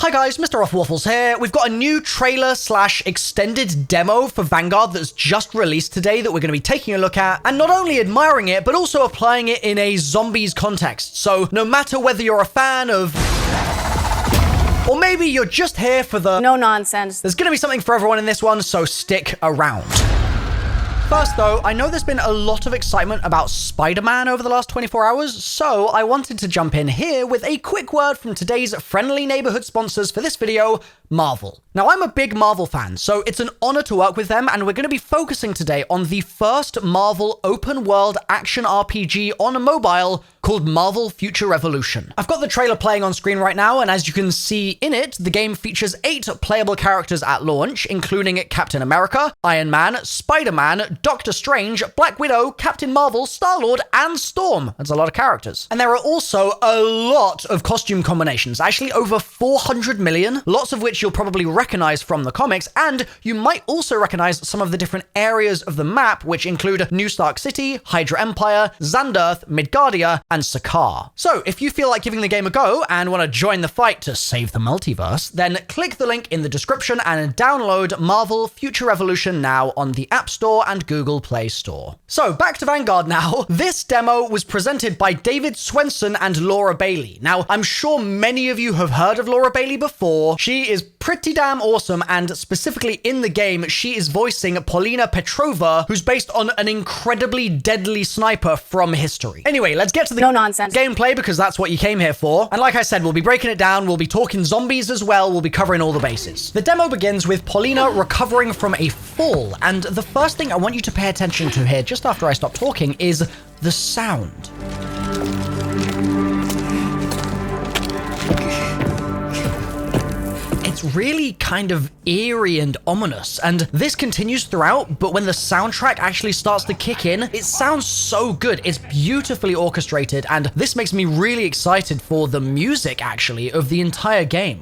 Hi guys, MrRoflWaffles here. We've got a new trailer / extended demo for Vanguard that's just released today that we're going to be taking a look at, and not only admiring it, but also applying it in a zombies context. So no matter whether you're a fan of... or maybe you're just here for the... no nonsense. There's going to be something for everyone in this one, so stick around. First though, I know there's been a lot of excitement about Spider-Man over the last 24 hours, so I wanted to jump in here with a quick word from today's friendly neighborhood sponsors for this video, Marvel. Now, I'm a big Marvel fan, so it's an honor to work with them, and we're going to be focusing today on the first Marvel open-world action RPG on a mobile called Marvel Future Revolution. I've got the trailer playing on screen right now, and as you can see in it, the game features 8 playable characters at launch, including Captain America, Iron Man, Spider-Man, Doctor Strange, Black Widow, Captain Marvel, Star-Lord, and Storm. That's a lot of characters. And there are also a lot of costume combinations, actually over 400 million, lots of which you'll probably recognize from the comics, and you might also recognize some of the different areas of the map, which include New Stark City, Hydra Empire, Xanderth, Midgardia, and Sakaar. So if you feel like giving the game a go and want to join the fight to save the multiverse, then click the link in the description and download Marvel Future Revolution now on the App Store and Google Play Store. So back to Vanguard now. This demo was presented by David Swenson and Laura Bailey. Now, I'm sure many of you have heard of Laura Bailey before. She is pretty damn awesome, and specifically in the game, she is voicing Paulina Petrova, who's based on an incredibly deadly sniper from history. Anyway, let's get to the no nonsense gameplay, because that's what you came here for. And like I said, we'll be breaking it down, we'll be talking zombies as well, we'll be covering all the bases. The demo begins with Paulina recovering from a fall, and the first thing I want you to pay attention to here, just after I stop talking, is the sound. It's really kind of eerie and ominous, and this continues throughout, but when the soundtrack actually starts to kick in, it sounds so good. It's beautifully orchestrated, and this makes me really excited for the music, actually, of the entire game.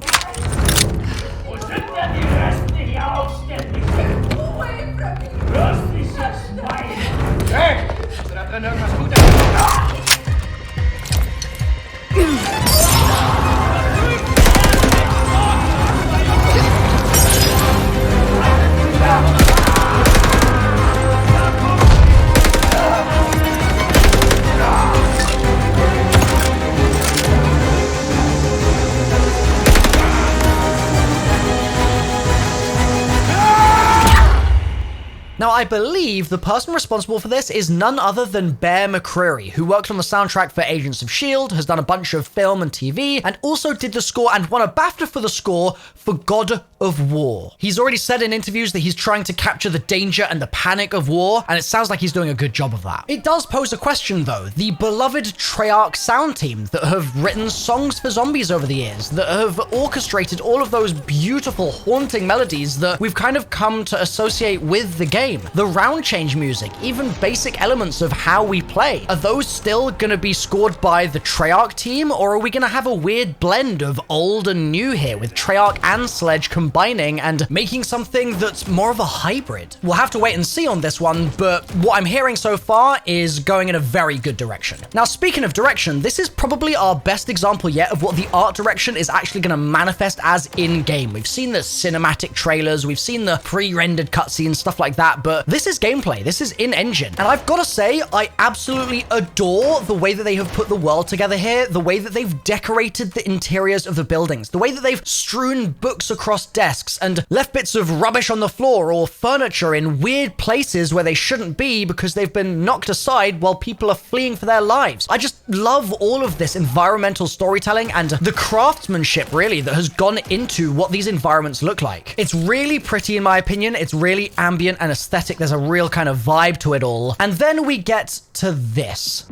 Now, I believe the person responsible for this is none other than Bear McCreary, who worked on the soundtrack for Agents of S.H.I.E.L.D., has done a bunch of film and TV, and also did the score and won a BAFTA for the score for God of War. He's already said in interviews that he's trying to capture the danger and the panic of war, and it sounds like he's doing a good job of that. It does pose a question, though. The beloved Treyarch sound team that have written songs for zombies over the years, that have orchestrated all of those beautiful, haunting melodies that we've kind of come to associate with the game. The round change music, even basic elements of how we play. Are those still gonna be scored by the Treyarch team, or are we gonna have a weird blend of old and new here with Treyarch and Sledge combining and making something that's more of a hybrid? We'll have to wait and see on this one, but what I'm hearing so far is going in a very good direction. Now, speaking of direction, this is probably our best example yet of what the art direction is actually gonna manifest as in-game. We've seen the cinematic trailers, we've seen the pre-rendered cutscenes, stuff like that, but this is gameplay, this is in-engine. And I've got to say, I absolutely adore the way that they have put the world together here, the way that they've decorated the interiors of the buildings, the way that they've strewn books across desks and left bits of rubbish on the floor or furniture in weird places where they shouldn't be because they've been knocked aside while people are fleeing for their lives. I just love all of this environmental storytelling and the craftsmanship, really, that has gone into what these environments look like. It's really pretty, in my opinion. It's really ambient and aesthetic. There's a real kind of vibe to it all. And then we get to this.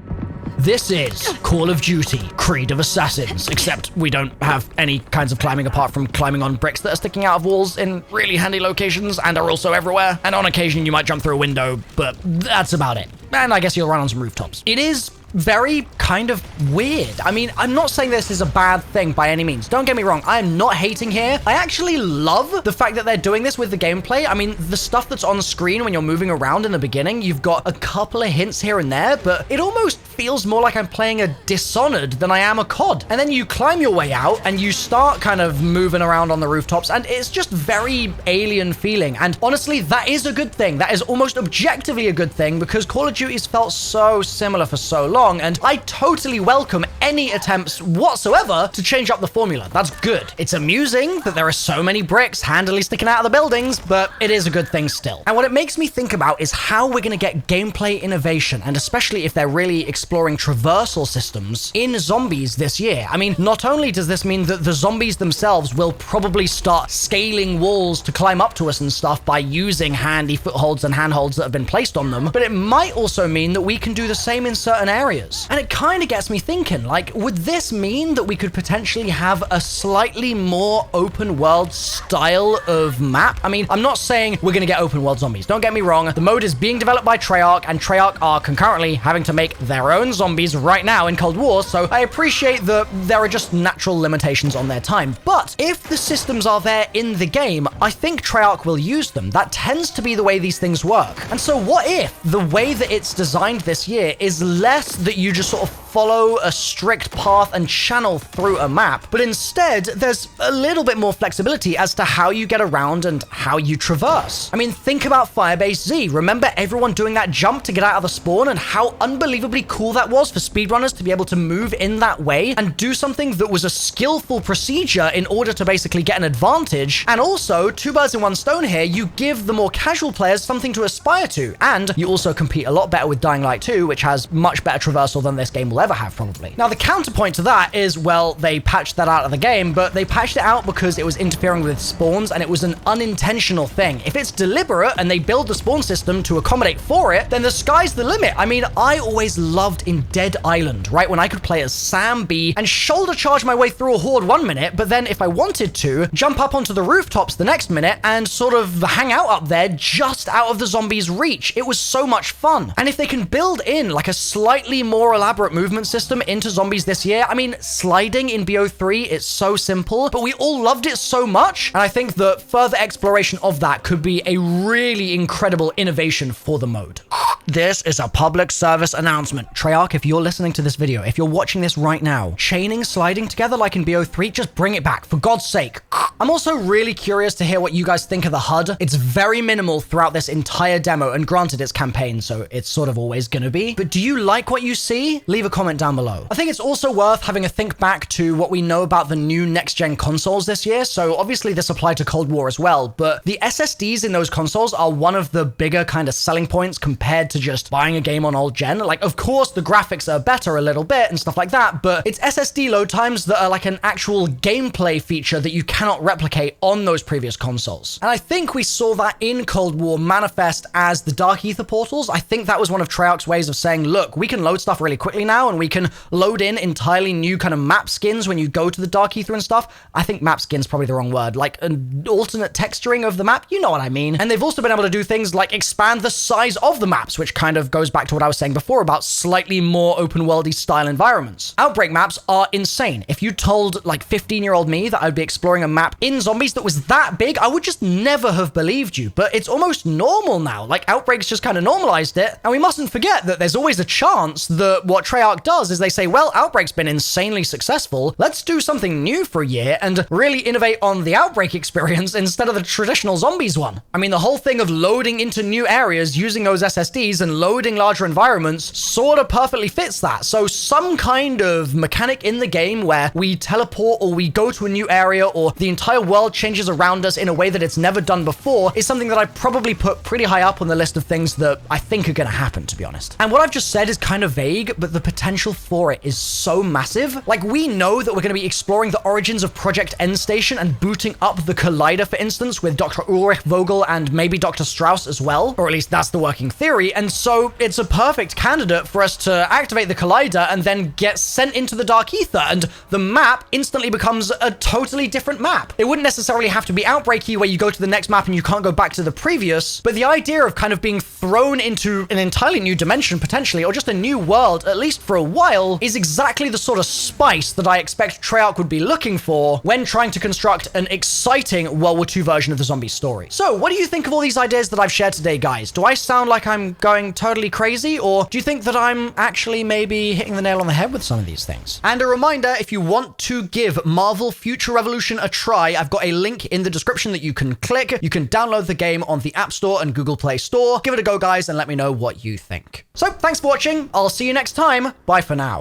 This is Call of Duty, Creed of Assassins, except we don't have any kinds of climbing apart from climbing on bricks that are sticking out of walls in really handy locations and are also everywhere. And on occasion you might jump through a window, but that's about it. And I guess you'll run on some rooftops. It is very kind of weird. I mean, I'm not saying this is a bad thing by any means. Don't get me wrong. I am not hating here. I actually love the fact that they're doing this with the gameplay. I mean, the stuff that's on the screen when you're moving around in the beginning, you've got a couple of hints here and there, but it almost feels more like I'm playing a Dishonored than I am a COD. And then you climb your way out and you start kind of moving around on the rooftops, and it's just very alien feeling. And honestly, that is a good thing. That is almost objectively a good thing, because Call of Duty's felt so similar for so long, and I totally welcome any attempts whatsoever to change up the formula. That's good. It's amusing that there are so many bricks handily sticking out of the buildings, but it is a good thing still. And what it makes me think about is how we're going to get gameplay innovation, and especially if they're really exploring traversal systems in zombies this year. I mean, not only does this mean that the zombies themselves will probably start scaling walls to climb up to us and stuff by using handy footholds and handholds that have been placed on them, but it might also mean that we can do the same in certain areas. And it kind of gets me thinking, like, would this mean that we could potentially have a slightly more open world style of map? I mean, I'm not saying we're going to get open world zombies. Don't get me wrong. The mode is being developed by Treyarch, and Treyarch are concurrently having to make their own zombies right now in Cold War, so I appreciate that there are just natural limitations on their time. But if the systems are there in the game, I think Treyarch will use them. That tends to be the way these things work. And so what if the way that it's designed this year is less that you just sort of follow a strict path and channel through a map, but instead there's a little bit more flexibility as to how you get around and how you traverse. I mean, think about Firebase Z. Remember everyone doing that jump to get out of the spawn, and how unbelievably cool that was for speedrunners to be able to move in that way and do something that was a skillful procedure in order to basically get an advantage. And also, two birds in one stone here, you give the more casual players something to aspire to, and you also compete a lot better with Dying Light 2, which has much better traversal than this game will ever have, probably. Now, the counterpoint to that is, well, they patched that out of the game, but they patched it out because it was interfering with spawns, and it was an unintentional thing. If it's deliberate and they build the spawn system to accommodate for it, then the sky's the limit. I mean, I always loved in Dead Island, right, when I could play as Sam B and shoulder charge my way through a horde 1 minute, but then if I wanted to, jump up onto the rooftops the next minute and sort of hang out up there just out of the zombies' reach. It was so much fun. And if they can build in like a slightly more elaborate movement system into zombies this year, I mean, sliding in BO3, it's so simple, but we all loved it so much, and I think that further exploration of that could be a really incredible innovation for the mode. This is a public service announcement. Treyarch, if you're listening to this video, if you're watching this right now, chaining sliding together like in BO3, just bring it back, for God's sake. I'm also really curious to hear what you guys think of the HUD. It's very minimal throughout this entire demo, and granted, it's campaign, so it's sort of always gonna be. But do you like what you see? Leave a comment down below. I think it's also worth having a think back to what we know about the new next-gen consoles this year. So obviously this applied to Cold War as well, but the SSDs in those consoles are one of the bigger kind of selling points compared to just buying a game on old gen. Like, of course, the graphics are better a little bit and stuff like that, but it's SSD load times that are like an actual gameplay feature that you cannot replicate on those previous consoles. And I think we saw that in Cold War manifest as the Dark Ether portals. I think that was one of Treyarch's ways of saying, look, we can load stuff really quickly now, and we can load in entirely new kind of map skins when you go to the Dark Ether and stuff. I think map skin's probably the wrong word, like an alternate texturing of the map, you know what I mean. And they've also been able to do things like expand the size of the maps, which kind of goes back to what I was saying before about slightly more open worldy style environments. Outbreak maps are insane. If you told like 15-year-old me that I'd be exploring a map in zombies that was that big, I would just never have believed you. But it's almost normal now. Like, Outbreak's just kind of normalized it. And we mustn't forget that there's always a chance that what Treyarch does is they say, well, Outbreak's been insanely successful. Let's do something new for a year and really innovate on the Outbreak experience instead of the traditional zombies one. I mean, the whole thing of loading into new areas using those SSDs and loading larger environments sort of perfectly fits that. So some kind of mechanic in the game where we teleport or we go to a new area or the entire world changes around us in a way that it's never done before is something that I probably put pretty high up on the list of things that I think are going to happen, to be honest. And what I've just said is kind of vague, but the potential for it is so massive. Like, we know that we're going to be exploring the origins of Project Endstation and booting up the Collider, for instance, with Dr. Ulrich Vogel and maybe Dr. Strauss as well, or at least that's the working theory. And so it's a perfect candidate for us to activate the Collider and then get sent into the Dark Ether, and the map instantly becomes a totally different map. It wouldn't necessarily have to be Outbreaky where you go to the next map and you can't go back to the previous, but the idea of kind of being thrown into an entirely new dimension potentially, or just a new world, at least for a while, is exactly the sort of spice that I expect Treyarch would be looking for when trying to construct an exciting World War II version of the zombie story. So what do you think of all these ideas that I've shared today, guys? Do I sound like I'm going going totally crazy, or do you think that I'm actually maybe hitting the nail on the head with some of these things? And a reminder, if you want to give Marvel Future Revolution a try, I've got a link in the description that you can click. You can download the game on the App Store and Google Play Store. Give it a go, guys, and let me know what you think. So, thanks for watching. I'll see you next time. Bye for now.